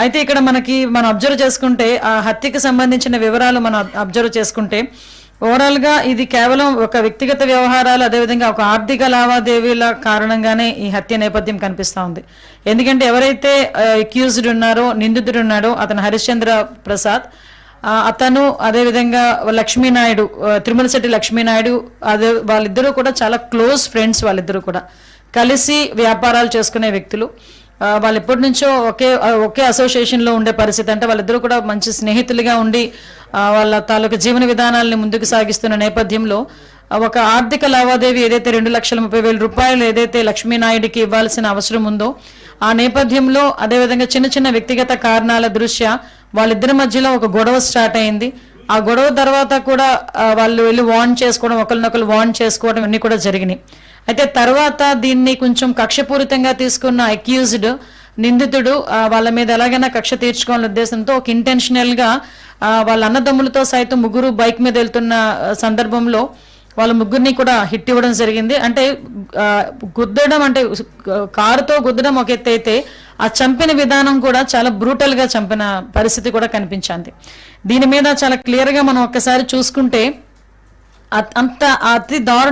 అయితే ఇక్కడ మనం అబ్జర్వ్ చేసుకుంటే ఆ హత్యకి సంబంధించిన వివరాలు మనం అబ్జర్వ్ చేసుకుంటే ఓవరాల్ గా ఇది కేవలం ఒక వ్యక్తిగత వ్యవహారాలు, అదేవిధంగా ఒక ఆర్థిక లావాదేవీల కారణంగానే ఈ హత్య నేపథ్యం కనిపిస్తా ఉంది. ఎందుకంటే ఎవరైతే అక్యూజ్డ్ ఉన్నారో, నిందితుడు ఉన్నాడో అతను హరిశ్చంద్ర ప్రసాద్, అతను అదేవిధంగా లక్ష్మీనాయుడు, తిరుమలశెట్టి లక్ష్మీనాయుడు, అదే వాళ్ళిద్దరూ కూడా చాలా క్లోజ్ ఫ్రెండ్స్. వాళ్ళిద్దరూ కూడా కలిసి వ్యాపారాలు చేసుకునే వ్యక్తులు. వాళ్ళు ఎప్పటి నుంచో ఒకే అసోసియేషన్లో ఉండే పరిస్థితి. అంటే వాళ్ళిద్దరూ కూడా మంచి స్నేహితులుగా ఉండి వాళ్ళ తాలూకు జీవన విధానాలని ముందుకు సాగిస్తున్న నేపథ్యంలో ఒక ఆర్థిక లావాదేవీ ఏదైతే 2,30,000 రూపాయలు ఏదైతే లక్ష్మీనాయుడికి ఇవ్వాల్సిన అవసరం ఉందో ఆ నేపథ్యంలో, అదేవిధంగా చిన్న చిన్న వ్యక్తిగత కారణాల దృష్ట్యా వాళ్ళిద్దరి మధ్యలో ఒక గొడవ స్టార్ట్ అయింది. ఆ గొడవ తర్వాత కూడా వాళ్ళు వెళ్ళి వార్న్ చేసుకోవడం, ఒకరినొకరు వార్న్ చేసుకోవడం అన్నీ కూడా జరిగినాయి. అయితే తర్వాత దీన్ని కొంచెం కక్షపూరితంగా తీసుకున్న అక్యూజ్డ్, నిందితుడు వాళ్ళ మీద ఎలాగైనా కక్ష తీర్చుకోవాలనే ఉద్దేశంతో ఒక ఇంటెన్షనల్ గా వాళ్ళ అన్నదమ్ములతో సైతం ముగ్గురు బైక్ మీద వెళ్తున్న సందర్భంలో వాళ్ళ ముగ్గురిని కూడా హిట్ ఇవ్వడం జరిగింది. అంటే గుద్దడం, అంటే కారుతో గుద్దడం ఒక ఎత్తు అయితే ఆ చంపిన విధానం కూడా చాలా బ్రూటల్ గా చంపిన పరిస్థితి కూడా కనిపించింది. దీని మీద చాలా క్లియర్ గా మనం ఒక్కసారి చూసుకుంటే అంత అతి దారుణ